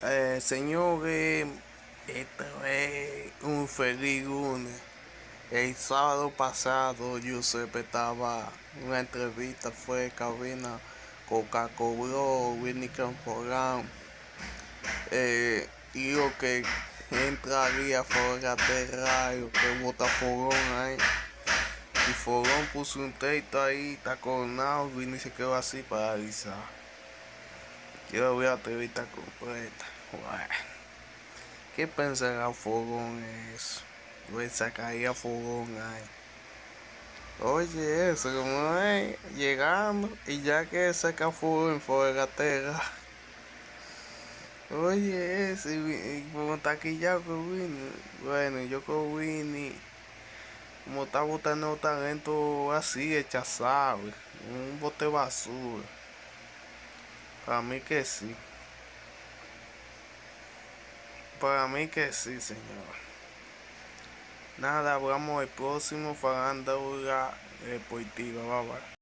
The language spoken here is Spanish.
Señores, esto es un feliz lunes. El sábado pasado, Giuseppe estaba en una entrevista, fue cabina Coca-Cola, Winnie Camporán. Dijo que entraría fuera de rayo, que vota Fogón ahí. Y Fogón puso un texto ahí, está coronado, Winnie se quedó así paralizado. Quiero ver la entrevista completa. Bueno. ¿Qué pensará Fogón eso? Pues sacaría Fogón ahí. Oye, eso como es llegando y ya que saca Fogón fuera tierra. Oye, eso y como está quillado con Winnie. Bueno, yo con Winnie, como está botando talento así, hechazado, un bote basura. Para mí que sí. Para mí que sí, señor. Nada, hablamos el próximo Farándula Deportiva. Bye bye.